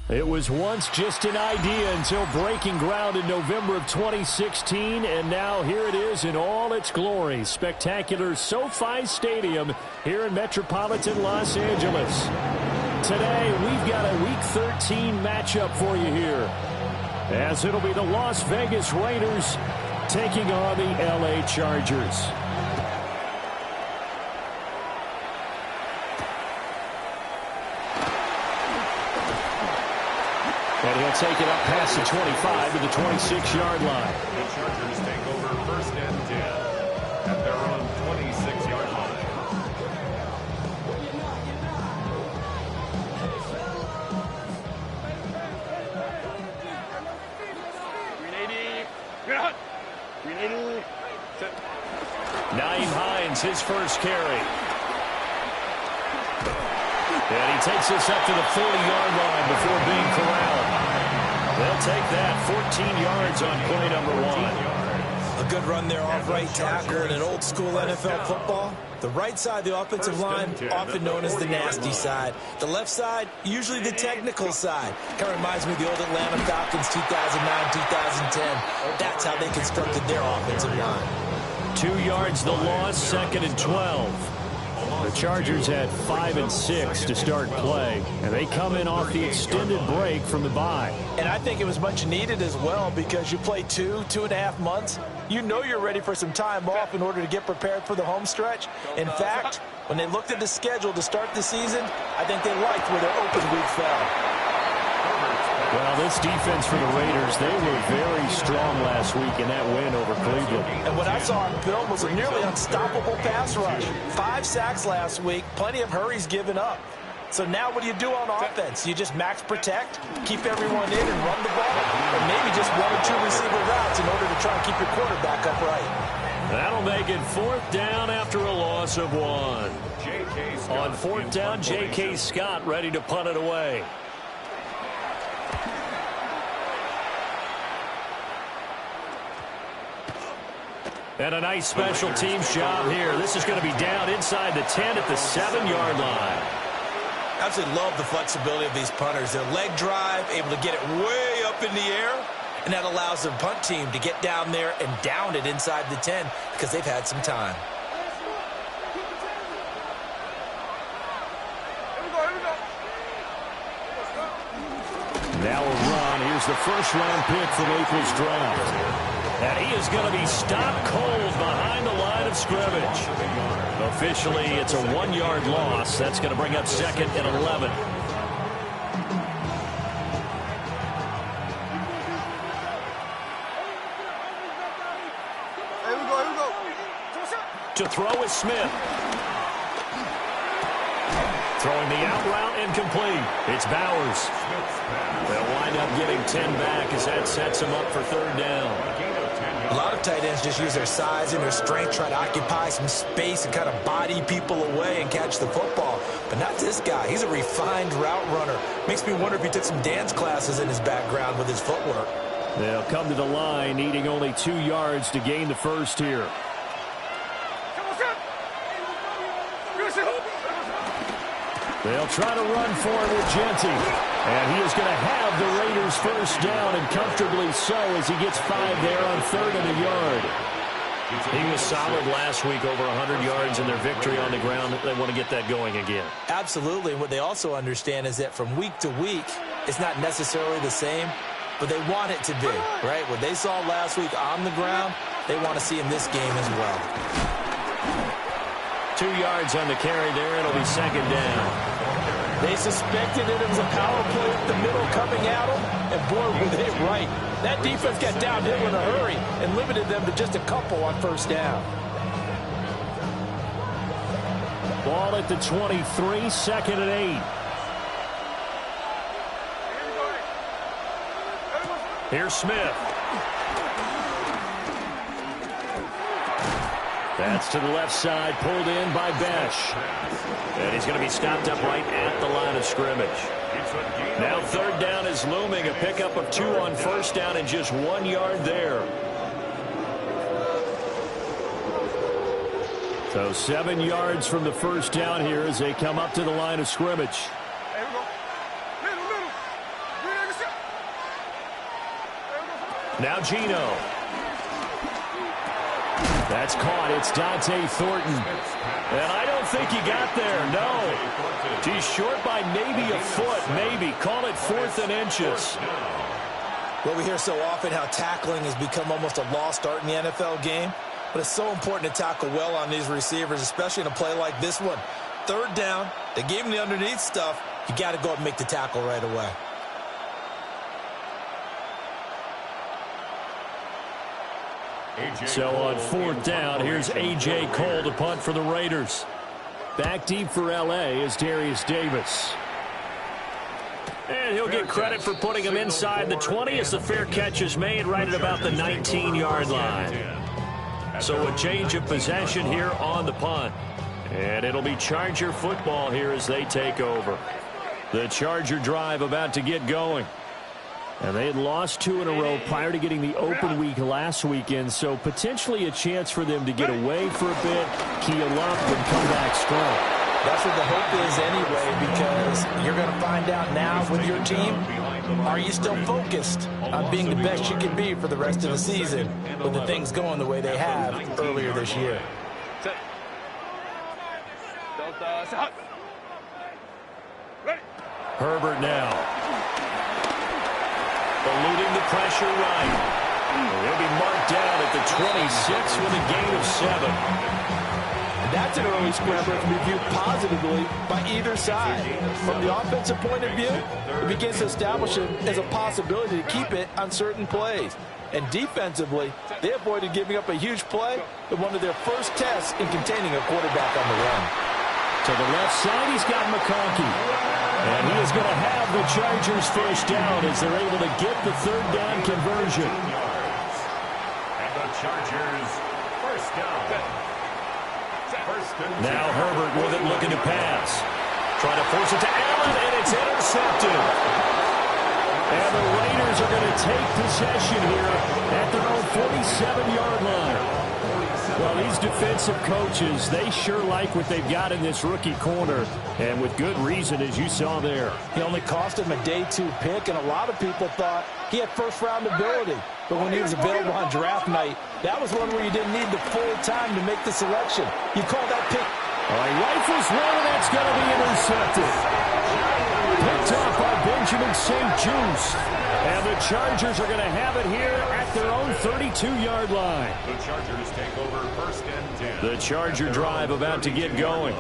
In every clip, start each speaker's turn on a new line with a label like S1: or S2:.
S1: It was once just an idea until breaking ground in November of 2016, and now here it is in all its glory. Spectacular SoFi Stadium here in metropolitan Los Angeles. Today, we've got a Week 13 matchup for you here, as it'll be the Las Vegas Raiders taking on the LA Chargers. And he'll take it up past the 25 to the 26-yard line.
S2: The Chargers take over first and 10 at their own 26-yard line.
S1: Nyheim Hines, his first carry. And he takes this up to the 40-yard line before being corralled. They'll take that 14 yards on play number 1.
S3: A good run there off right tackle in an old-school NFL football. The right side of the offensive line, often known as the nasty side. The left side, usually the technical side. Kind of reminds me of the old Atlanta Falcons 2009-2010. That's how they constructed their offensive line.
S1: 2 yards the loss, 2nd and 12. The Chargers had 5 and 6 to start play, and they come in off the extended break from the bye.
S3: And I think it was much needed as well, because you play 2.5 months. You know you're ready for some time off in order to get prepared for the home stretch. In fact, when they looked at the schedule to start the season, I think they liked where their open week fell.
S1: Well, this defense for the Raiders, they were very strong last week in that win over Cleveland.
S3: And what I saw on film was a nearly unstoppable pass rush. 5 sacks last week, plenty of hurries given up. So now what do you do on offense? You just max protect, keep everyone in and run the ball, or maybe just 1 or 2 receiver routes in order to try and keep your quarterback upright.
S1: That'll make it 4th down after a loss of 1. On 4th down, J.K. Scott ready to punt it away. And a nice special teams job here. This is going to be down inside the 10 at the 7-yard line.
S3: I absolutely love the flexibility of these punters. Their leg drive, able to get it way up in the air, and that allows their punt team to get down there and down it inside the 10 because they've had some time.
S1: Now a run. Here's the first-round pick from April's draft. And he is going to be stopped cold behind the line of scrimmage. Officially, it's a 1-yard loss. That's going to bring up 2nd and 11. To throw is Smith. Throwing the out route incomplete. It's Bowers. They'll wind up getting 10 back as that sets them up for 3rd down.
S3: A lot of tight ends just use their size and their strength, try to occupy some space and kind of body people away and catch the football. But not this guy. He's a refined route runner. Makes me wonder if he took some dance classes in his background with his footwork.
S1: They'll come to the line, needing only 2 yards to gain the first here. They'll try to run for it with Genty. And he is going to have the Raiders first down, and comfortably so, as he gets 5 there on 3rd and a yard. He was solid last week, over 100 yards in their victory on the ground. They want to get that going again.
S3: Absolutely. And what they also understand is that from week to week, it's not necessarily the same, but they want it to be, right? What they saw last week on the ground, they want to see in this game as well.
S1: 2 yards on the carry there. It'll be 2nd down.
S3: They suspected that it was a power play up the middle coming at them, and boy, were they right. That defense got downhill in a hurry and limited them to just a couple on 1st down.
S1: Ball at the 23, 2nd and 8. Here's Smith. That's to the left side, pulled in by Besh. And he's going to be stopped up right at the line of scrimmage. Now 3rd down is looming. A pickup of 2 on 1st down and just 1 yard there. So 7 yards from the first down here as they come up to the line of scrimmage. Now Geno. That's caught. It's Dante Thornton. And I don't think he got there. No. He's short by maybe a foot. Maybe. Call it 4th and inches.
S3: Well, we hear so often how tackling has become almost a lost art in the NFL game. But it's so important to tackle well on these receivers, especially in a play like this one. 3rd down. They gave him the underneath stuff. You got to go up and make the tackle right away.
S1: So on 4th down, here's A.J. Cole to punt for the Raiders. Back deep for L.A. is Darius Davis. And he'll get credit for putting him inside the 20 as the fair catch is made right at about the 19-yard line. So a change of possession here on the punt. And it'll be Charger football here as they take over. The Charger drive about to get going. And they had lost 2 in a row prior to getting the open week last weekend, so potentially a chance for them to get away for a bit, keel up, and come back strong.
S3: That's what the hope is anyway, because you're going to find out now with your team, are you still focused on being the best you can be for the rest of the season with the things going the way they have earlier this year?
S1: Herbert now. Eluding the pressure right. He'll be marked down at the 26 with a gain of 7.
S3: And that's an early scrambler to be viewed positively by either side. From the offensive point of view, it begins to establish it as a possibility to keep it on certain plays. And defensively, they avoided giving up a huge play in one of their first tests in containing a quarterback on the run.
S1: To the left side, he's got McConkey. And he is going to have the Chargers first down as they're able to get the 3rd down conversion.
S2: And the Chargers first down.
S1: Now Herbert with it, looking to pass. Trying to force it to Allen, and it's intercepted. And the Raiders are going to take possession here at their own 47-yard line. Well, these defensive coaches, they sure like what they've got in this rookie corner, and with good reason, as you saw there.
S3: He only cost him a day 2 pick, and a lot of people thought he had first-round ability. But when he was available on draft night, that was one where you didn't need the full time to make the selection. You call that pick.
S1: All right, rifles one, and that's going to be intercepted. Picked up by Benjamin St-Juste. And the Chargers are going to have it here at their own 32-yard line.
S2: The Chargers take over 1st and 10.
S1: The Charger drive about to get going.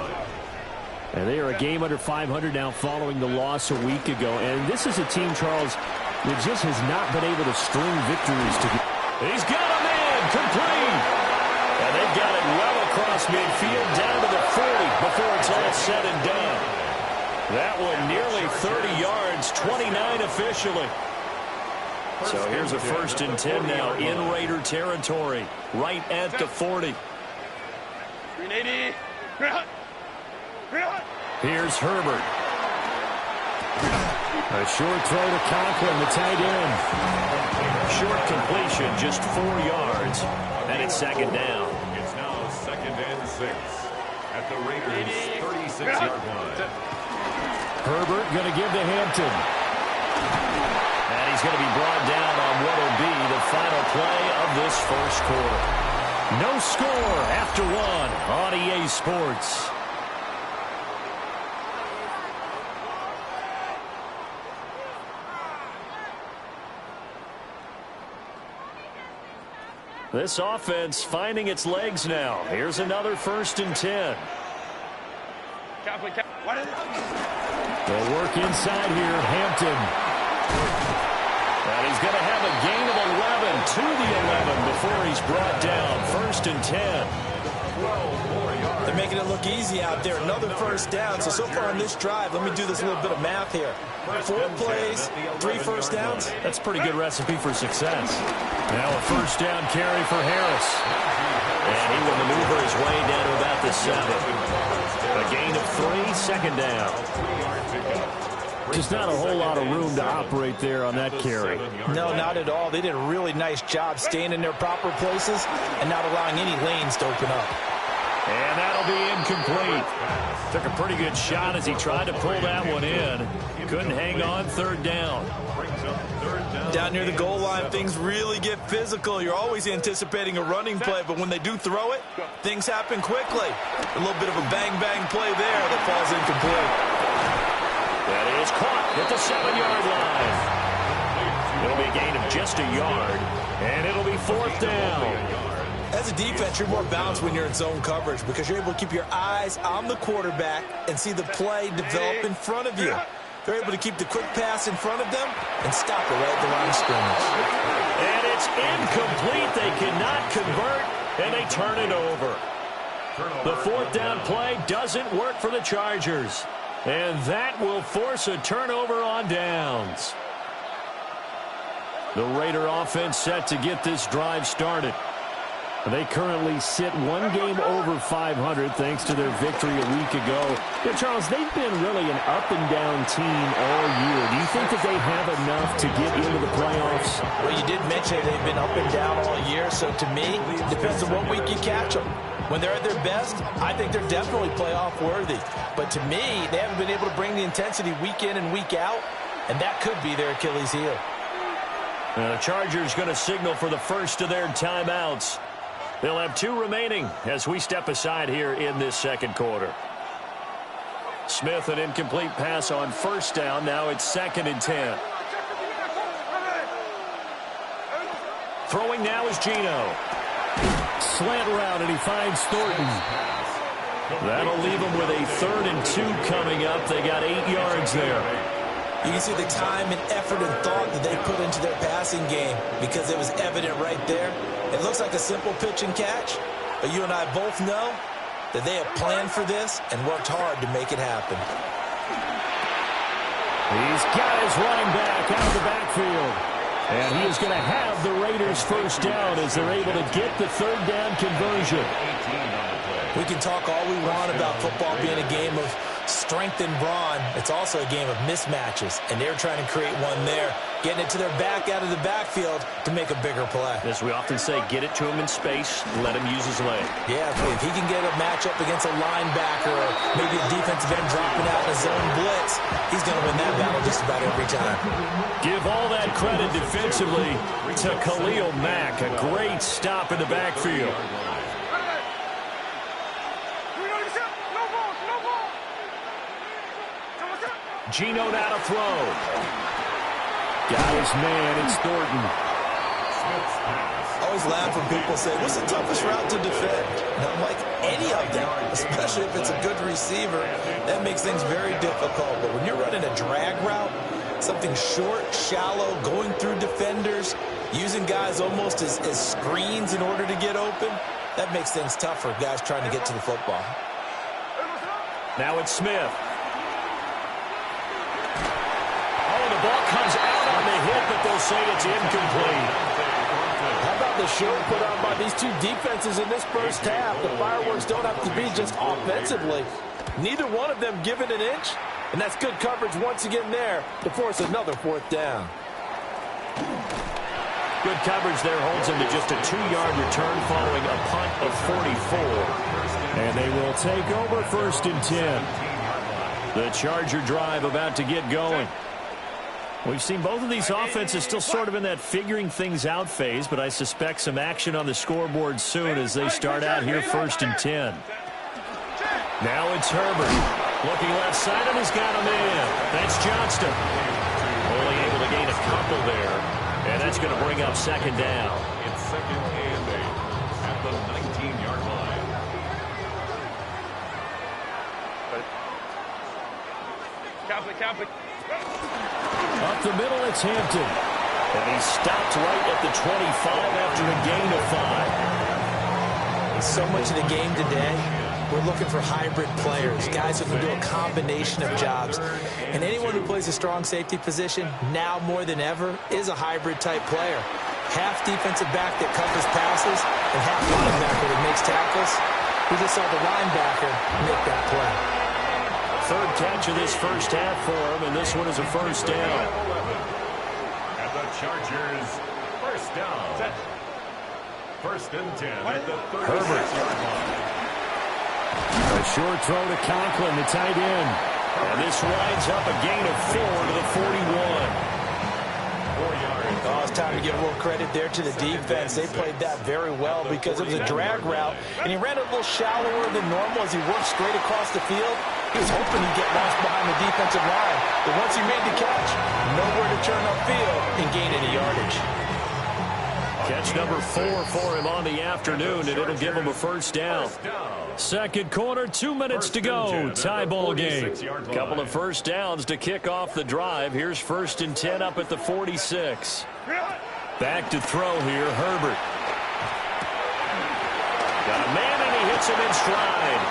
S1: And they are a game under 500 now following the loss a week ago. And this is a team, Charles, that just has not been able to string victories together. He's got a man complete. And they've got it well across midfield down to the 40 before it's all said and done. That one nearly 30 yards, 29 officially. So here's a 1st and 10 now in Raider territory, right at the 40. Here's Herbert. A short throw to Conklin, the tight end. Short completion, just 4 yards, and it's 2nd down.
S2: It's now 2nd and 6 at the Raiders' 36-yard line.
S1: Herbert going to give to Hampton. And he's going to be brought down on what will be the final play of this first quarter. No score after 1 on EA Sports. This offense finding its legs now. Here's another 1st and 10. They'll work inside here. Hampton. And he's going to have a gain of 11 to the 11 before he's brought down. 1st and 10.
S3: They're making it look easy out there. Another 1st down. So far on this drive, let me do this little bit of math here. 4 plays, 3 1st downs.
S1: That's a pretty good recipe for success. Now a 1st down carry for Harris. And he will maneuver his way down to about the 7. A gain of 3, 2nd down. Just not a whole lot of room to operate there on that carry.
S3: No, not at all. They did a really nice job staying in their proper places and not allowing any lanes to open up.
S1: And that'll be incomplete. Took a pretty good shot as he tried to pull that one in. Couldn't hang on. Third down.
S3: Down near the goal line, things really get physical. You're always anticipating a running play, but when they do throw it, things happen quickly. A little bit of a bang-bang play there that falls incomplete.
S1: That is caught at the 7-yard line. It'll be a gain of just a yard, and it'll be fourth down.
S3: As a defense, you're more balanced when you're in zone coverage because you're able to keep your eyes on the quarterback and see the play develop in front of you. They're able to keep the quick pass in front of them and stop it right at the line of scrimmage.
S1: And it's incomplete. They cannot convert, and they turn it over. The fourth down play doesn't work for the Chargers, and that will force a turnover on downs. The Raider offense set to get this drive started. They currently sit one game over 500 thanks to their victory a week ago. Yeah, Charles, they've been really an up-and-down team all year. Do you think that they have enough to get into the playoffs?
S3: Well, you did mention they've been up and down all year, so to me, it depends on what week you catch them. When they're at their best, I think they're definitely playoff worthy. But to me, they haven't been able to bring the intensity week in and week out, and that could be their Achilles heel.
S1: The Chargers going to signal for the first of their timeouts. They'll have 2 remaining as we step aside here in this second quarter. Smith, an incomplete pass on first down. Now it's 2nd and 10. Throwing now is Geno. Slant route, and he finds Thornton. That'll leave them with a 3rd and 2 coming up. They got 8 yards there.
S3: You can see the time and effort and thought that they put into their passing game because it was evident right there. It looks like a simple pitch and catch, but you and I both know that they have planned for this and worked hard to make it happen.
S1: He's got his running back out of the backfield. And he is going to have the Raiders first down as they're able to get the 3rd down conversion.
S3: We can talk all we want about football being a game of strength and brawn. It's also a game of mismatches, and they're trying to create one there, getting it to their back out of the backfield to make a bigger play.
S1: As we often say, get it to him in space, let him use his leg.
S3: Yeah, if he can get a matchup against a linebacker or maybe a defensive end dropping out in a zone blitz, he's going to win that battle just about every time.
S1: Give all that credit defensively to Khalil Mack. A great stop in the backfield. Geno now to throw. Got his man. It's Thornton.
S3: I always laugh when people say, what's the toughest route to defend? And I'm like, any of them, especially if it's a good receiver, that makes things very difficult. But when you're running a drag route, something short, shallow, going through defenders, using guys almost as screens in order to get open, that makes things tough for guys trying to get to the football.
S1: Now it's Smith. The ball comes out on the hit, but they'll say it's incomplete.
S3: How about the show put on by these two defenses in this first half? The fireworks don't have to be just offensively. Neither one of them given an inch, and that's good coverage once again there to force another 4th down.
S1: Good coverage there holds him to just a 2-yard return following a punt of 44. And they will take over 1st and 10. The Charger drive about to get going. We've seen both of these offenses still sort of in that figuring things out phase, but I suspect some action on the scoreboard soon as they start out here 1st and 10. Now it's Herbert. Looking left side, and he's got him in. That's Johnston. Only able to gain a couple there, and that's going to bring up 2nd down.
S2: It's 2nd and 8 at the 19-yard line. Catholic.
S1: Up the middle, it's Hampton. And he stopped right at the 25 after a gain of 5.
S3: So much of the game today, we're looking for hybrid players, guys who can do a combination of jobs. And anyone who plays a strong safety position, now more than ever, is a hybrid-type player. Half defensive back that covers passes and half linebacker that makes tackles. We just saw the linebacker make that play.
S1: 3rd catch of this first half for him, and this one is a 1st down.
S2: At the Chargers, 1st down. 1st and 10 at the 36-yard line.
S1: A short throw to Conklin, the tight end. And this winds up a gain of 4 to the 41.
S3: Oh, it's time to give a little credit there to the defense. They played that very well because it was a drag route, and he ran a little shallower than normal as he worked straight across the field. He was hoping he'd get lost behind the defensive line, but once he made the catch, nowhere to turn upfield and gain any yardage.
S1: Catch number 4 for him on the afternoon, and it'll give him a first down. Second quarter, 2 minutes to go. Tie ball game. Couple of first downs to kick off the drive. Here's 1st and 10 up at the 46. Back to throw here, Herbert. Got a man, and he hits him in stride.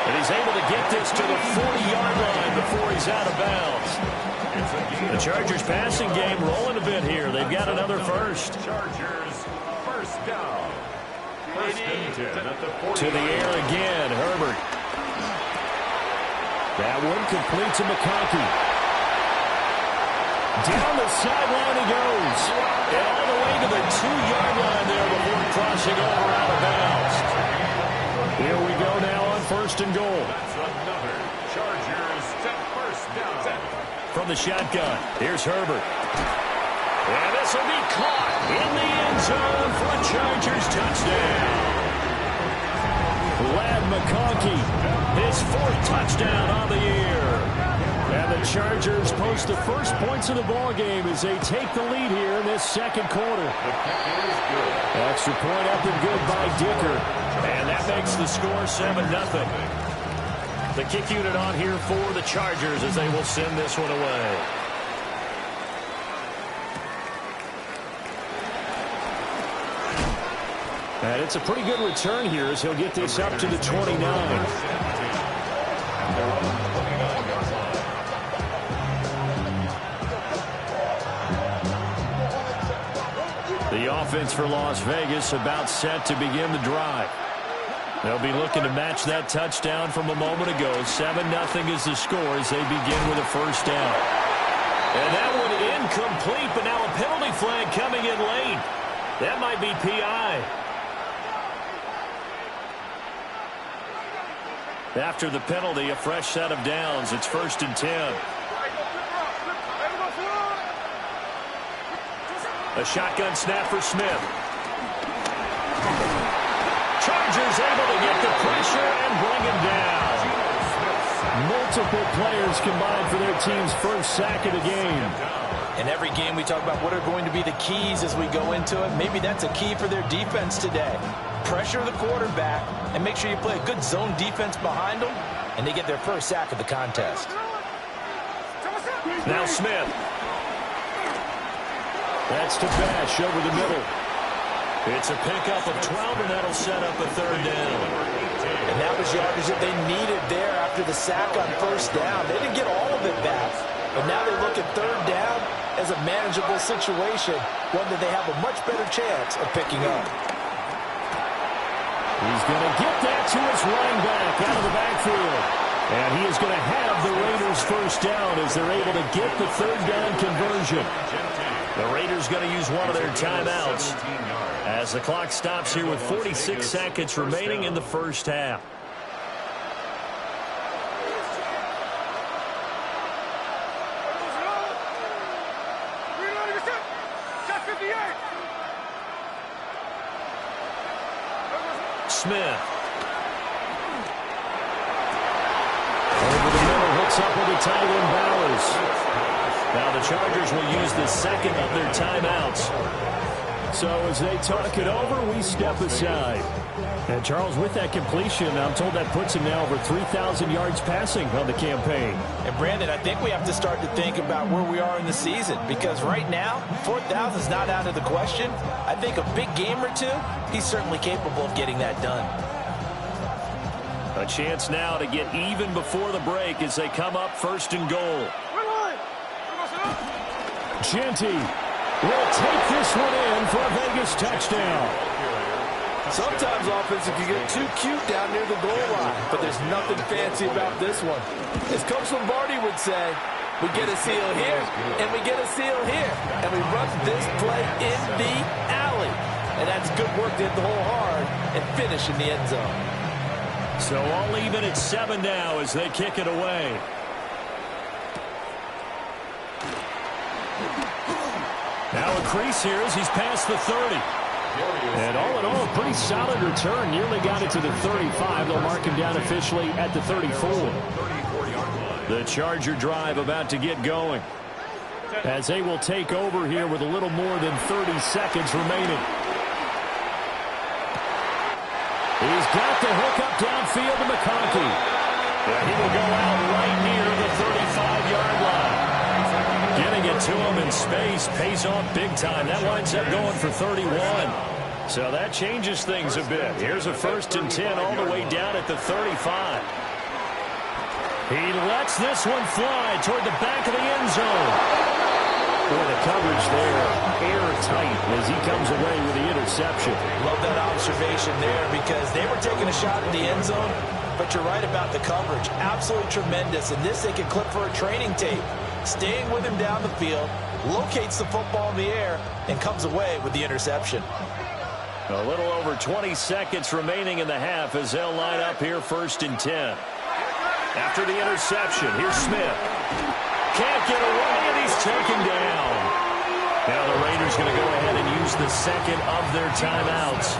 S1: And he's able to get this to the 40-yard line before he's out of bounds. The Chargers passing game rolling a bit here. They've got another first.
S2: Chargers first down. First and 10 at the 40.
S1: To the air again, Herbert. That one complete to McConkey. Down the sideline he goes. And all the way to the 2-yard line there before crossing over out of bounds. Here we go now on 1st and goal.
S2: That's another Chargers first down.
S1: From the shotgun, here's Herbert. And this will be caught in the end zone for a Chargers touchdown. Ladd McConkey, his 4th touchdown on the year. And the Chargers post the first points of the ball game as they take the lead here in this second quarter. Extra point up and good by Dicker. And that makes the score 7-0. The kick unit on here for the Chargers as they will send this one away. And it's a pretty good return here as he'll get this up to the 29. The offense for Las Vegas about set to begin the drive. They'll be looking to match that touchdown from a moment ago. 7-0 is the score as they begin with a first down. And that one incomplete, but now a penalty flag coming in late. That might be PI. After the penalty, a fresh set of downs. It's 1st and 10. A shotgun snap for Smith. Chargers able to get the pressure and bring him down. Multiple players combined for their team's first sack of the game.
S3: In every game we talk about what are going to be the keys as we go into it. Maybe that's a key for their defense today. Pressure the quarterback and make sure you play a good zone defense behind them, and they get their first sack of the contest.
S1: Now Smith. That's to Bash over the middle. It's a pickup of 12, and that'll set up a 3rd down.
S3: And that was yardage that they needed there after the sack on 1st down. They didn't get all of it back, but now they look at 3rd down as a manageable situation, one that they have a much better chance of picking up.
S1: He's going to get that to his running back out of the backfield. And he is going to have the Raiders first down as they're able to get the 3rd down conversion. The Raiders going to use one of their timeouts as the clock stops here with 46 seconds remaining in the first half. Smith. Over the middle, hooks up with the tight end Bowers. Now the Chargers will use the second of their timeouts. So as they talk it over, we step aside. And Charles, with that completion, I'm told that puts him now over 3,000 yards passing on the campaign.
S3: And Brandon, I think we have to start to think about where we are in the season, because right now, 4,000 is not out of the question. I think a big game or two, he's certainly capable of getting that done.
S1: A chance now to get even before the break as they come up 1st and goal. Genty will take this one in for a Vegas touchdown.
S3: Sometimes offense can get too cute down near the goal line, but there's nothing fancy about this one. As Coach Lombardi would say, we get a seal here, and we get a seal here, and we run this play in the alley. And that's good work to hit the hole hard and finish in the end zone.
S1: So all even at 7 now as they kick it away. Now a crease here as he's past the 30. And all in all, a pretty solid return. Nearly got it to the 35. They'll mark him down officially at the 34. The Charger drive about to get going, as they will take over here with a little more than 30 seconds remaining. He's got the hook up downfield to McConkey. He will go out right near the 35-yard line. Getting it to him in space pays off big time. That winds up going for 31. So that changes things a bit. Here's a 1st and 10 all the way down at the 35. He lets this one fly toward the back of the end zone. Boy, the coverage there airtight as he comes away with the interception.
S3: Love that observation there because they were taking a shot at the end zone, but you're right about the coverage. Absolutely tremendous. And this they can clip for a training tape. Staying with him down the field, locates the football in the air, and comes away with the interception.
S1: A little over 20 seconds remaining in the half as they'll line up here 1st and 10. After the interception, here's Smith. Can't get away, and he's taken down. Now the Raiders going to go ahead and use the second of their timeouts,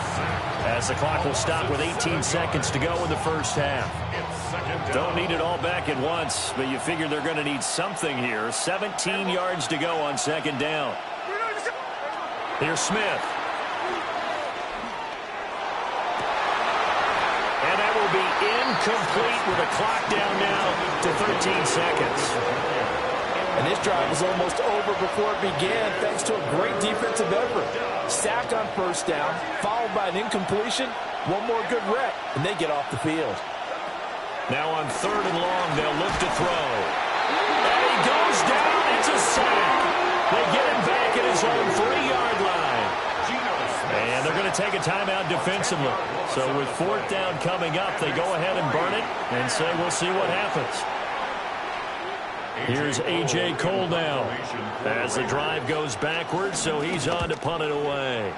S1: as the clock will stop with 18 seconds to go in the first half. Don't need it all back at once, but you figure they're going to need something here. 17 yards to go on 2nd down. Here's Smith. And that will be incomplete with a clock down now to 13 seconds.
S3: And this drive was almost over before it began thanks to a great defensive effort. Sack on 1st down, followed by an incompletion. One more good rep, and they get off the field.
S1: Now on 3rd and long, they'll look to throw. And he goes down. It's a sack. They get him back at his own 3-yard line. And they're going to take a timeout defensively. So with 4th down coming up, they go ahead and burn it and say we'll see what happens. Here's A.J. Cole now as the drive goes backwards, so he's on to punt it away.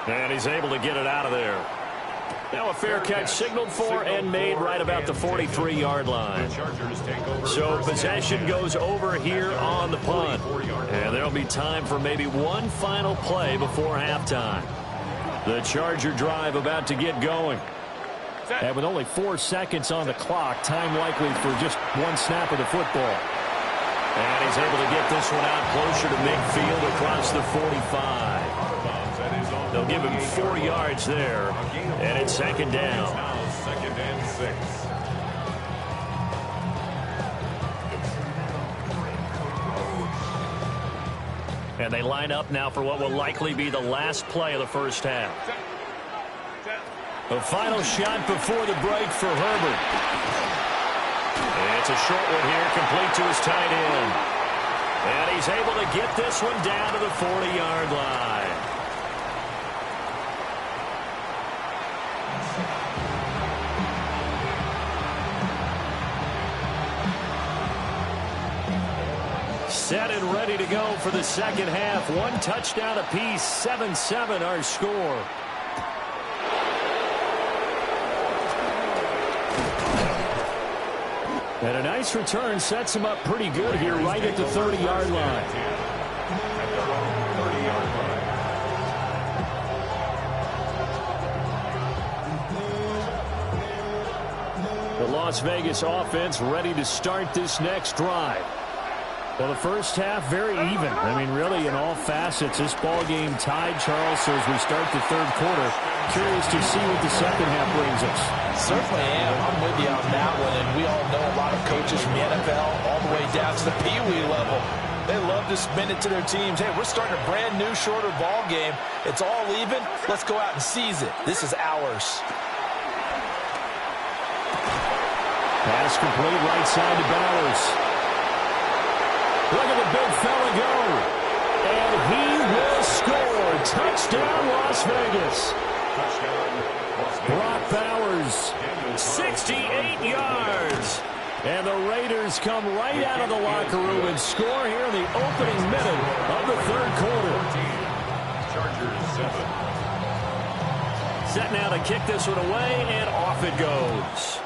S1: And he's able to get it out of there. Now a fair catch signaled for and made right about the 43-yard line. So possession goes over here on the punt. And there'll be time for maybe one final play before halftime. The Charger drive about to get going. And with only 4 seconds on the clock, time likely for just one snap of the football. And he's able to get this one out closer to midfield across the 45. They'll give him 4 yards there, and it's 2nd down.
S2: 2nd and 6.
S1: And they line up now for what will likely be the last play of the first half. The final shot before the break for Herbert. It's a short one here, complete to his tight end. And he's able to get this one down to the 40-yard line. Set and ready to go for the second half. 1 touchdown apiece, 7-7 our score. And a nice return sets him up pretty good here right at the 30-yard line. The Las Vegas offense ready to start this next drive. Well, the first half very even. I mean, really in all facets, this ball game tied, Charles. So as we start the 3rd quarter, curious to see what the second half brings us.
S3: Certainly am. I'm with you on that one. And we all know a lot of coaches from the NFL all the way down to the Pee-wee level. They love to spin it to their teams. Hey, we're starting a brand new, shorter ball game. It's all even. Let's go out and seize it. This is ours.
S1: Pass complete right side to Bowers. Look at the big fella go. And he will score. Touchdown, Las Vegas. Brock Bowers, 68 yards. And the Raiders come right out of the locker room and score here in the opening minute of the 3rd quarter.
S2: Chargers 7.
S1: Set now to kick this one away, and off it goes.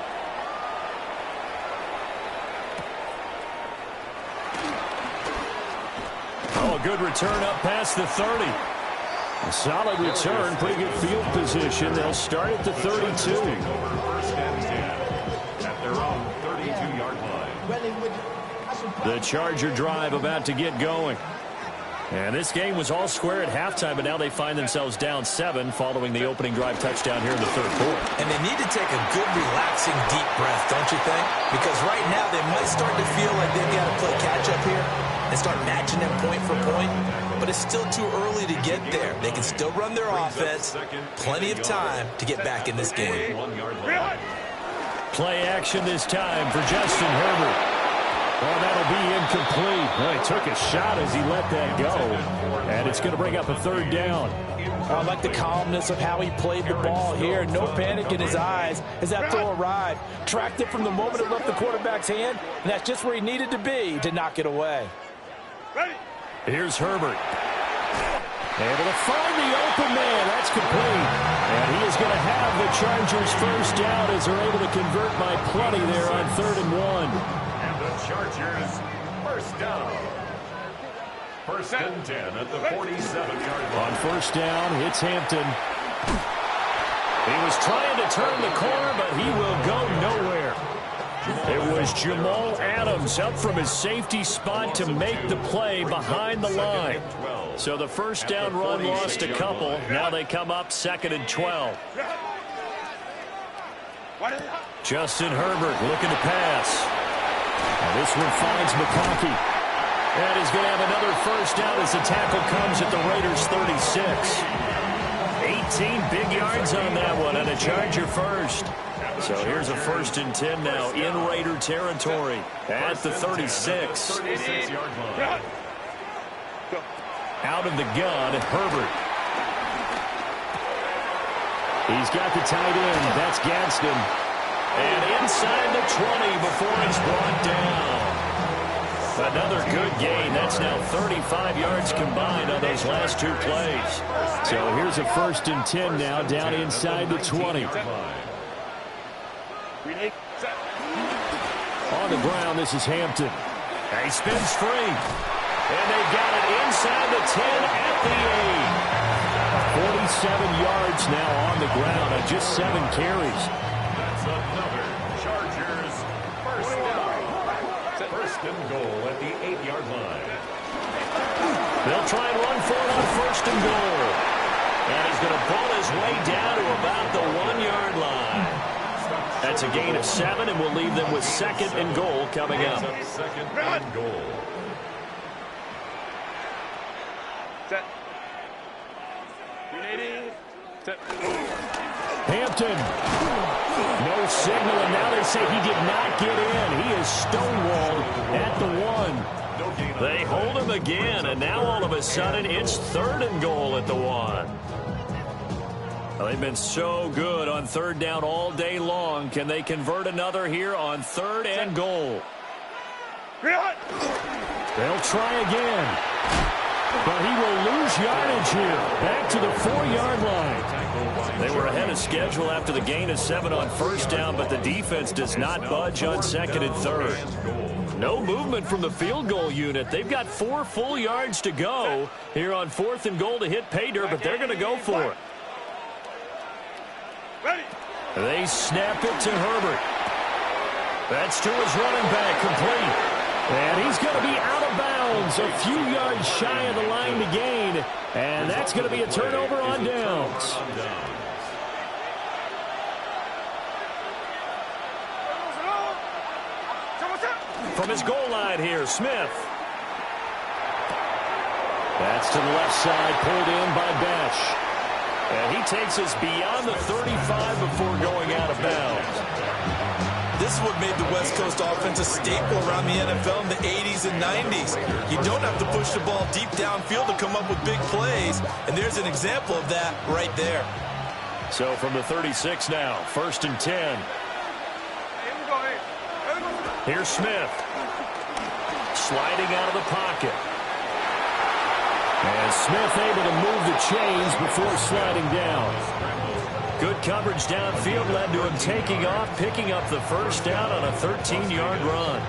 S1: Oh, a good return up past the 30. A solid return, pretty good field position. They'll start at the 32.
S2: First and 10 at their own 32-yard line.
S1: The Charger drive about to get going. And this game was all square at halftime, but now they find themselves down 7 following the opening drive touchdown here in the third quarter.
S3: And they need to take a good, relaxing, deep breath, don't you think? Because right now they might start to feel like they've got to play catch-up here and start matching them point for point. But it's still too early to get there. They can still run their offense. Plenty of time to get back in this game.
S1: Play action this time for Justin Herbert. Oh, that'll be incomplete. Well, he took a shot as he let that go. And it's going to bring up a third down.
S3: I like the calmness of how he played the ball here. No panic in his eyes as that throw arrived. Tracked it from the moment it left the quarterback's hand, and that's just where he needed to be to knock it away.
S1: Here's Herbert. Able to find the open man. That's complete. And he is going to have the Chargers first down as they're able to convert by plenty there on 3rd and 1.
S2: Chargers first down. First and 10 at the 47-yard line.
S1: On first down, it's Hampton. He was trying to turn the corner, but he will go nowhere. It was Jamal Adams up from his safety spot to make the play behind the line. So the first down run lost a couple. Now they come up 2nd and 12. Justin Herbert looking to pass. Now this one finds McConkey. And he's going to have another first down as the tackle comes at the Raiders' 36. 18 big yards on that one, and a Charger first. So here's a 1st and 10 now in Raider territory at the 36. Out of the gun, Herbert. He's got the tight end. That's Gadsden. And inside the 20 before it's brought down. Another good gain. That's now 35 yards combined on those last 2 plays. So here's a 1st and 10 now down inside the 20. On the ground, this is Hampton. He spins free. And they got it inside the 10 at the 8. 47 yards now on the ground on just 7 carries.
S2: That's another Chargers first down. First and goal at the 8-yard line.
S1: They'll try and run for it on 1st and goal. And he's going to pull his way down to about the 1-yard line. That's a gain of 7, and we'll leave them with 2nd and goal coming up.
S2: 2nd and goal.
S4: Set. Set.
S1: Hampton. No signal, and now they say he did not get in. He is stonewalled at the 1. They hold him again, and now all of a sudden it's 3rd and goal at the 1. Well, they've been so good on 3rd down all day long. Can they convert another here on 3rd and goal? They'll try again. But he will lose yardage here. Back to the 4-yard line. They were ahead of schedule after the gain of 7 on 1st down, but the defense does not budge on 2nd and 3rd. No movement from the field goal unit. They've got 4 full yards to go here on 4th and goal to hit pay dirt, but they're going to go for it. They snap it to Herbert. That's to his running back, complete. And he's going to be out of bounds, a few yards shy of the line to gain. And that's going to be a turnover on downs. From his goal line here, Smith. That's to the left side, pulled in by Besh. And he takes us beyond the 35 before going out of bounds.
S3: This is what made the West Coast offense a staple around the NFL in the 80s and 90s. You don't have to push the ball deep downfield to come up with big plays, and there's an example of that right there.
S1: So from the 36 now, 1st and 10. Here's Smith. Sliding out of the pocket. And Smith able to move the chains before sliding down. Good coverage downfield led to him taking off, picking up the first down on a 13-yard run.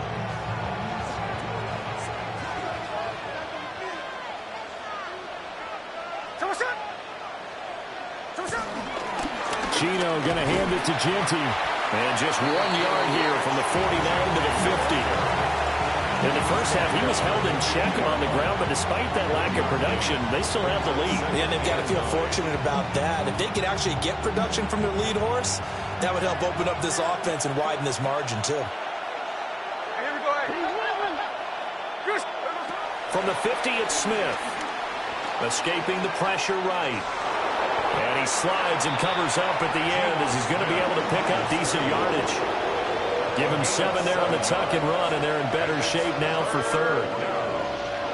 S1: Gino going to hand it to Jeanty. And just 1 yard here from the 49 to the 50. In the first half, he was held in check on the ground, but despite that lack of production, they still have the lead.
S3: Yeah, and they've got to feel fortunate about that. If they could actually get production from their lead horse, that would help open up this offense and widen this margin, too.
S1: From the 50, it's Smith. Escaping the pressure right. And he slides and covers up at the end as he's going to be able to pick up decent yardage. Give him 7 there on the tuck and run, and they're in better shape now for third.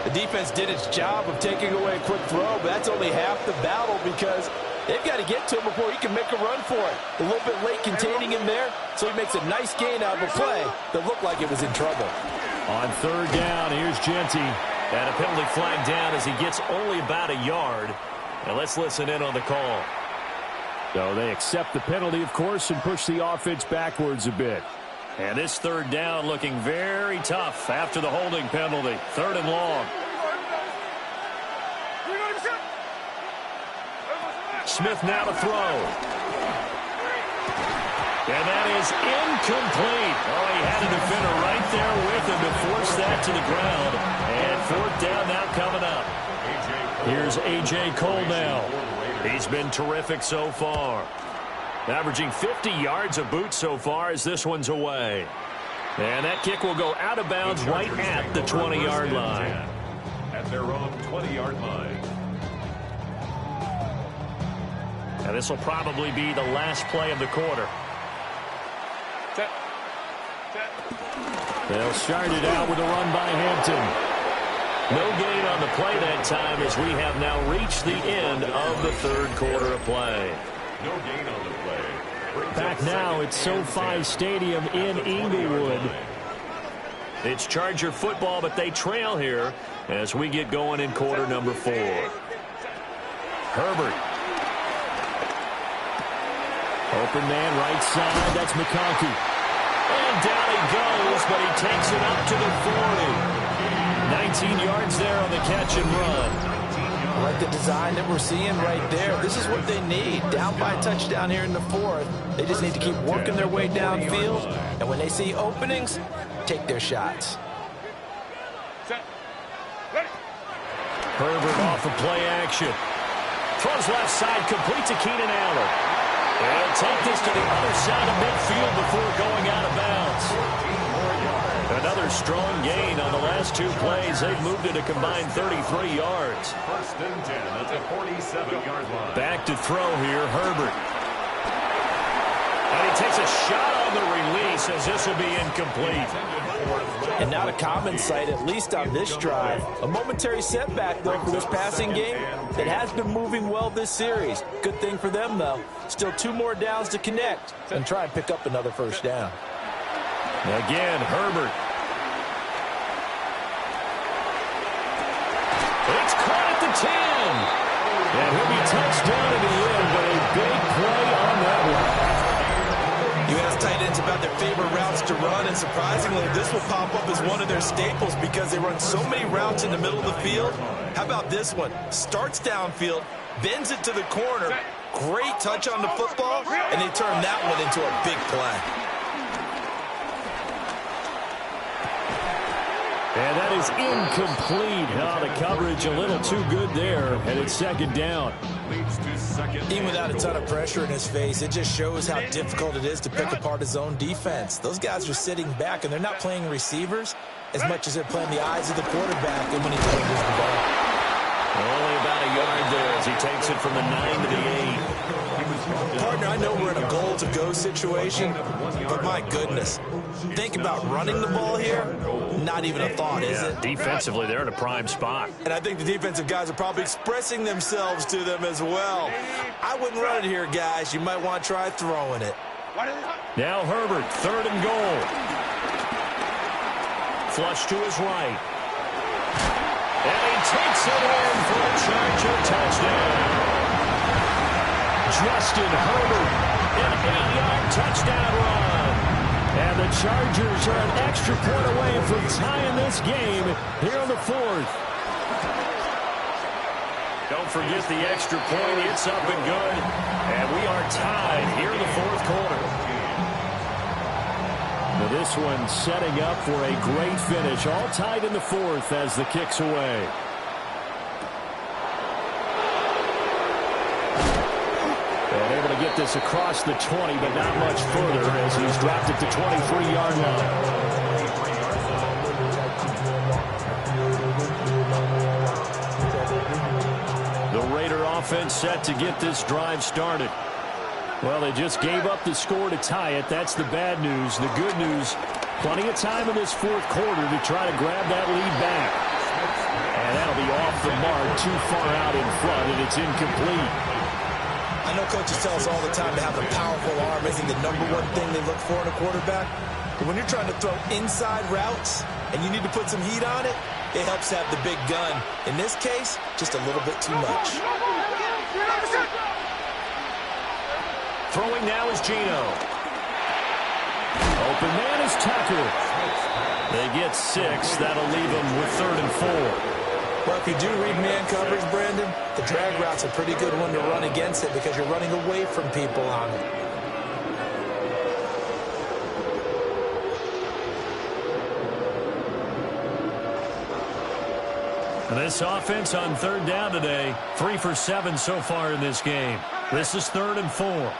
S3: The defense did its job of taking away a quick throw, but that's only half the battle because they've got to get to him before he can make a run for it. A little bit late containing him there, so he makes a nice gain out of a play that looked like it was in trouble.
S1: On third down, here's Jeanty. And a penalty flag down as he gets only about a yard. Now let's listen in on the call.
S5: So they accept the penalty, of course, and push the offense backwards a bit.
S1: And this third down looking very tough after the holding penalty. Third and long. Smith now to throw. And that is incomplete. Oh, he had a defender right there with him to force that to the ground. And fourth down now coming up. Here's A.J. Cole now. He's been terrific so far. Averaging 50 yards a boot so far as this one's away. And that kick will go out of bounds right at the 20-yard line.
S2: At their own 20-yard line.
S1: And this will probably be the last play of the quarter.
S5: They'll start it out with a run by Hampton.
S1: No gain on the play that time as we have now reached the end of the third quarter of play.
S2: No gain on the play.
S5: Back now at SoFi Stadium in Inglewood.
S1: It's Charger football, but they trail here as we get going in quarter number 4. Herbert.
S5: Open man right side. That's McConkey.
S1: And down he goes, but he takes it up to the 40. 19 yards there on the catch and run.
S3: I like the design that we're seeing right there. This is what they need. Down by a touchdown here in the fourth. They just need to keep working their way downfield. And when they see openings, take their shots.
S1: Herbert off of play action. Throws left side, complete to Keenan Allen. They'll take this to the other side of midfield before going out of bounds. Another strong gain on the last 2 plays. They've moved it a combined 33 yards.
S2: First and 10 at the 47-yard line.
S1: Back to throw here, Herbert. And he takes a shot on the release as this will be incomplete.
S3: And not a common sight, at least on this drive. A momentary setback, though, for this passing game. It has been moving well this series. Good thing for them, though. Still 2 more downs to connect and try and pick up another first down.
S1: Again, Herbert. It's caught at the 10. And he'll be touched down in the end, but a big play on that one.
S3: You ask tight ends about their favorite routes to run, and surprisingly, this will pop up as one of their staples because they run so many routes in the middle of the field. How about this one? Starts downfield, bends it to the corner, great touch on the football, and they turn that one into a big play.
S5: And that is incomplete. Oh, the coverage a little too good there, and it's second down.
S2: Leads to second.
S3: Even without a ton of pressure in his face, it just shows how difficult it is to pick apart his own defense. Those guys are sitting back, and they're not playing receivers as much as they're playing the eyes of the quarterback and when he delivers the ball.
S1: Only about a yard there as he takes it from the 9 to the 8.
S3: Partner, I know we're in a goal-to-go situation, but my goodness, think about running the ball here. Not even a thought, is it?
S1: Defensively, they're in a prime spot.
S3: And I think the defensive guys are probably expressing themselves to them as well. I wouldn't run it here, guys. You might want to try throwing it.
S1: Now Herbert, third and goal. Flush to his right. And he takes it in for a Charger touchdown. Justin Herbert, an 8-yard touchdown run. And the Chargers are an extra point away from tying this game here in the fourth. Don't forget the extra point. It's up and good. And we are tied here in the fourth quarter. Now this one setting up for a great finish. All tied in the fourth as the kick's away. And able to get this across the 20, but not much further as he's dropped it to 23-yard line. Offense set to get this drive started. Well, they just gave up the score to tie it. That's the bad news. The good news, plenty of time in this fourth quarter to try to grab that lead back. And that'll be off the mark, too far out in front, and it's incomplete.
S3: I know coaches tell us all the time to have a powerful arm isn't the number one thing they look for in a quarterback. But when you're trying to throw inside routes and you need to put some heat on it, it helps have the big gun. In this case, just a little bit too much.
S1: Throwing now is Geno. Open man is Tucker. They get 6. That'll leave them with 3rd and 4.
S3: Well, if you do read man coverage, Brandon, the drag route's a pretty good one to run against it because you're running away from people on it.
S1: This offense on 3rd down today, 3 for 7 so far in this game. This is 3rd and 4.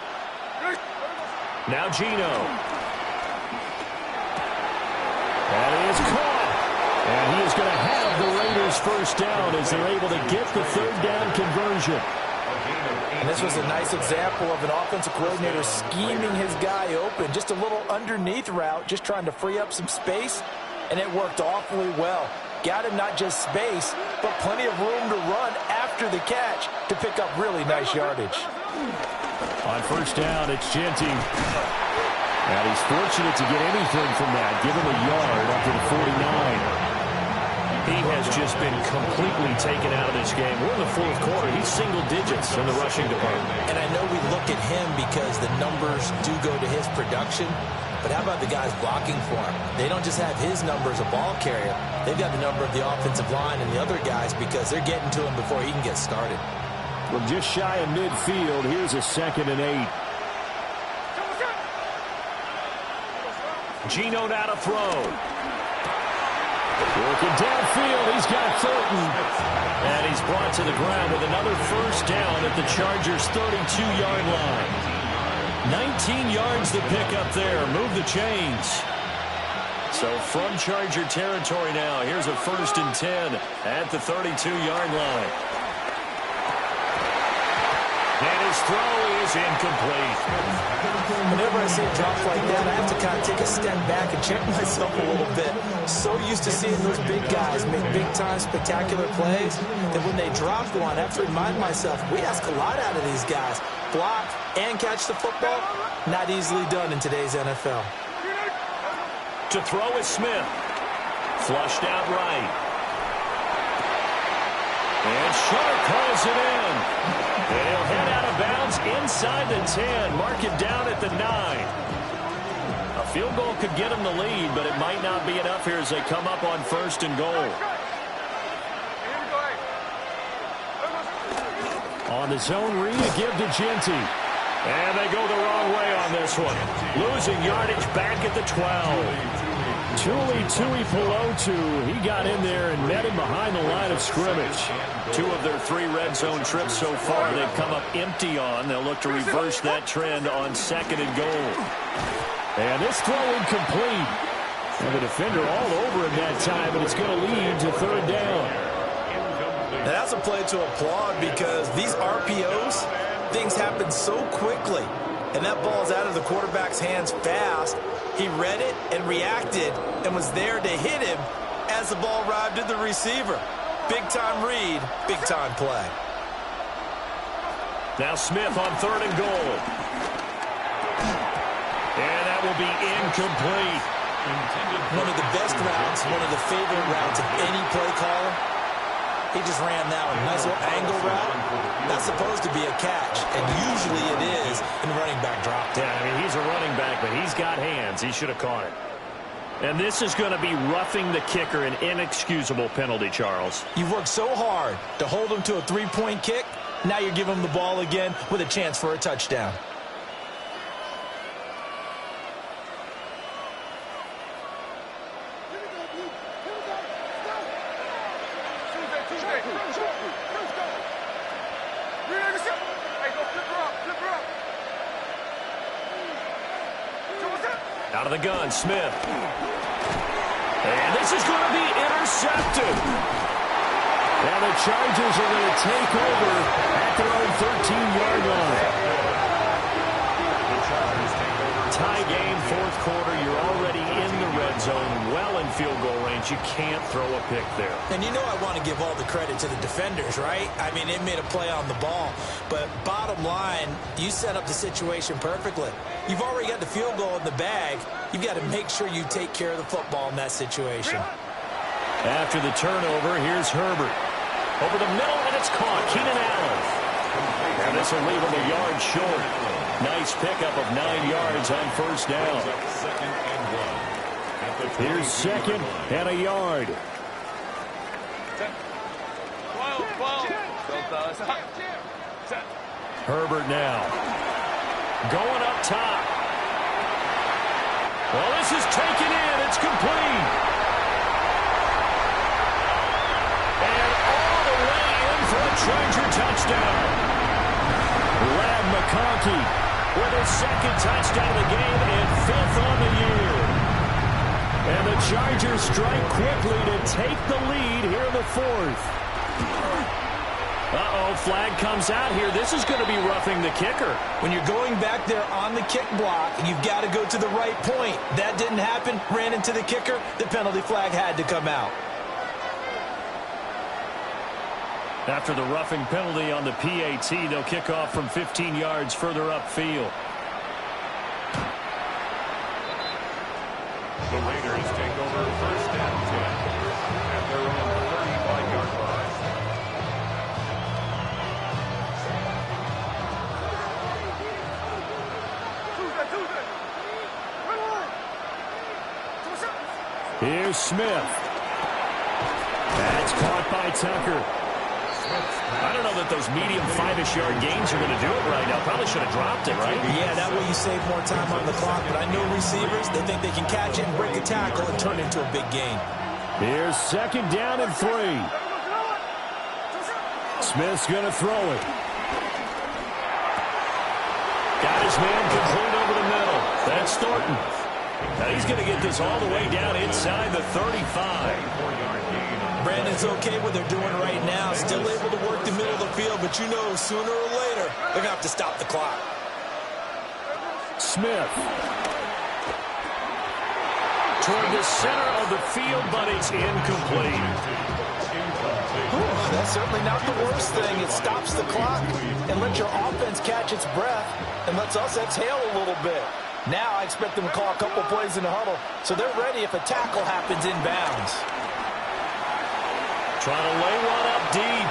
S1: Now Geno. That is caught. And he is going to have the Raiders first down as they're able to get the 3rd down conversion.
S3: And this was a nice example of an offensive coordinator scheming his guy open. Just a little underneath route, just trying to free up some space. And it worked awfully well. Got him not just space, but plenty of room to run after the catch to pick up really nice yardage.
S1: On first down, it's Genty. And he's fortunate to get anything from that. Give him a yard up to the 49. He has just been completely taken out of this game. We're in the fourth quarter. He's single digits in the rushing department.
S3: And I know we look at him because the numbers do go to his production. But how about the guys blocking for him? They don't just have his number as a ball carrier. They've got the number of the offensive line and the other guys because they're getting to him before he can get started.
S1: From just shy of midfield, here's a 2nd and 8. Geno now to throw. Working downfield, he's got Thornton. And he's brought to the ground with another first down at the Chargers' 32-yard line. 19 yards to pick up there. Move the chains. So from Charger territory now, here's a 1st and 10 at the 32-yard line. And his throw is incomplete.
S3: Whenever I see a drop like that, I have to kind of take a step back and check myself a little bit. So used to seeing those big guys make big-time spectacular plays that when they drop one, I have to remind myself, we ask a lot out of these guys. Block and catch the football, not easily done in today's NFL.
S1: To throw is Smith. Flushed out right. And Sharp pulls it in. And he'll head out of bounds inside the 10. Mark it down at the 9. A field goal could get him the lead, but it might not be enough here as they come up on 1st and goal. On the zone read, a give to Genty. And they go the wrong way on this one. Losing yardage back at the 12. Tuipulotu, he got in there and met him behind the line of scrimmage. 2 of their 3 red zone trips so far they've come up empty on. They'll look to reverse that trend on 2nd and goal. And this throw incomplete. And the defender all over him that time, and it's going to lead to 3rd down.
S3: Now that's a play to applaud because these RPOs, things happen so quickly. And that ball's out of the quarterback's hands fast. He read it and reacted and was there to hit him as the ball arrived at the receiver. Big-time read, big-time play.
S1: Now Smith on 3rd and goal. And that will be incomplete.
S3: One of the best routes, one of the favorite routes of any play caller. He just ran that one. Nice little angle route. That's supposed to be a catch, and usually it is in the running back drop.
S1: Yeah, I mean, he's a running back, but he's got hands. He should have caught it. And this is going to be roughing the kicker, an inexcusable penalty, Charles.
S3: You've worked so hard to hold him to a three-point kick. Now you're giving him the ball again with a chance for a touchdown.
S1: Out of the gun, Smith. And this is going to be intercepted. Now the Chargers are going to take over at their own 13-yard line. Tie game, fourth quarter. You're already in the red zone, well in field goal range. You can't throw a pick there.
S3: And you know I want to give all the credit to the defenders, right? I mean, they made a play on the ball. But bottom line, you set up the situation perfectly. You've already got the field goal in the bag. You've got to make sure you take care of the football in that situation.
S1: After the turnover, here's Herbert. Over the middle, and it's caught. Keenan Allen. And this will leave him a yard short. Nice pickup of 9 yards on first down. Here's second and a yard. Herbert now. Going up top. Well, this is taken in. It's complete. And all the way in for a Charger touchdown. Ladd McConkey with his second touchdown of the game and 5th on the year. And the Chargers strike quickly to take the lead here in the 4th. Uh-oh, flag comes out here. This is going to be roughing the kicker.
S3: When you're going back there on the kick block, you've got to go to the right point. That didn't happen. Ran into the kicker. The penalty flag had to come out.
S1: After the roughing penalty on the PAT, they'll kick off from 15 yards further upfield.
S2: The Raiders take over first and 10 at their own 35-yard line.
S1: Here's Smith. That's caught by Tucker. I don't know that those medium 5-ish yard gains are going to do it right now. Probably should have dropped it, right?
S3: Yeah, that way you save more time on the clock. But I know receivers, they think they can catch it and break a tackle and turn it into a big gain.
S1: Here's second down and 3. Smith's going to throw it. Got his man complete over the middle. That's Thornton. Now he's going to get this all the way down inside the 35.
S3: Brandon's okay what they're doing right now. Still able to work the middle of the field, but you know sooner or later they're going to have to stop the clock.
S1: Smith. Toward the center of the field, but it's incomplete.
S3: That's certainly not the worst thing. It stops the clock and lets your offense catch its breath and lets us exhale a little bit. Now I expect them to call a couple plays in the huddle, so they're ready if a tackle happens inbounds.
S1: Trying to lay one up deep.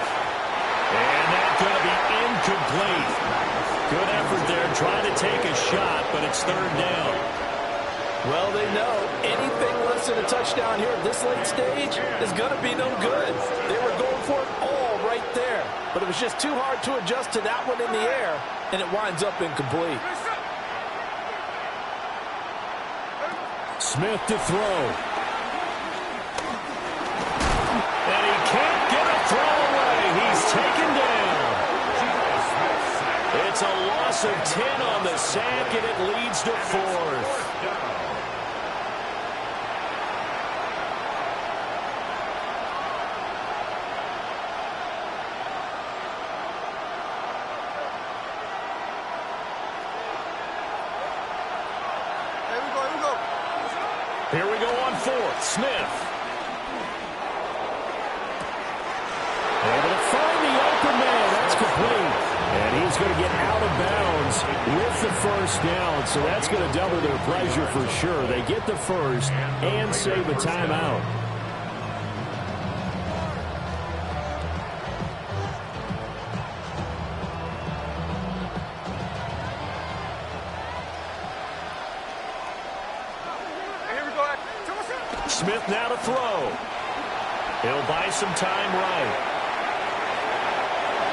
S1: And that's going to be incomplete. Good effort there trying to take a shot, but it's third down.
S3: Well, they know anything less than a touchdown here at this late stage is going to be no good. They were going for it all right there, but it was just too hard to adjust to that one in the air, and it winds up incomplete.
S1: Smith to throw. And he can't get a throw away. He's taken down. It's a loss of 10 on the sack, and it leads to 4th. Here we go on 4th. Smith. Able to find the open man. That's complete. And he's going to get out of bounds with the first down. So that's going to double their pleasure for sure. They get the first and save a timeout. Smith now to throw. He'll buy some time right.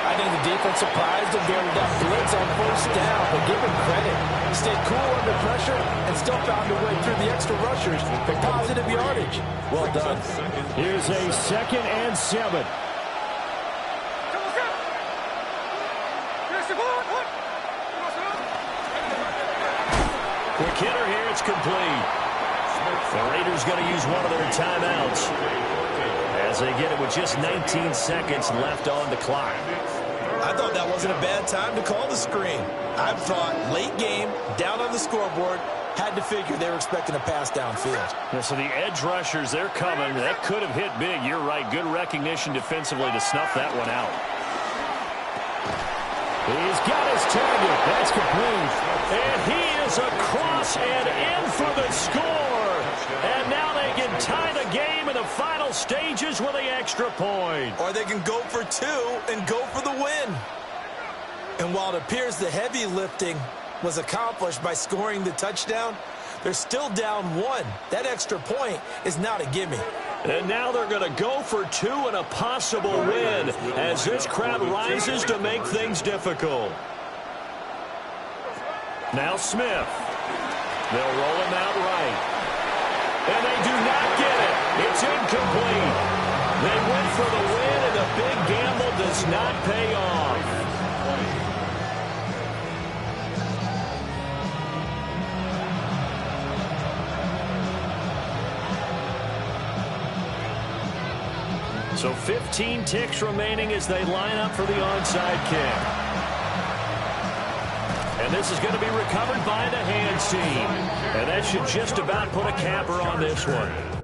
S3: I think the defense surprised him there with that blitz on first down, but give him credit. He stayed cool under pressure and still found a way through the extra rushers for positive yardage. Well done.
S1: Here's a 2nd and 7. Quick hitter here, it's complete. The Raiders going to use one of their timeouts as they get it with just 19 seconds left on the clock.
S3: I thought that wasn't a bad time to call the screen. I thought late game, down on the scoreboard, had to figure they were expecting a pass downfield.
S1: Yeah, so the edge rushers, they're coming. That could have hit big. You're right. Good recognition defensively to snuff that one out. He's got his target. That's complete. And he is across and in for the score. And now they can tie the game in the final stages with the extra point.
S3: Or they can go for 2 and go for the win. And while it appears the heavy lifting was accomplished by scoring the touchdown, they're still down 1. That extra point is not a gimme.
S1: And now they're going to go for 2 and a possible win as this crowd rises to make things difficult. Now Smith. They'll roll him out right. And they do not get it. It's incomplete. They went for the win, and the big gamble does not pay off. So 15 ticks remaining as they line up for the onside kick. And this is going to be recovered by the hands team. And that should just about put a capper on this one.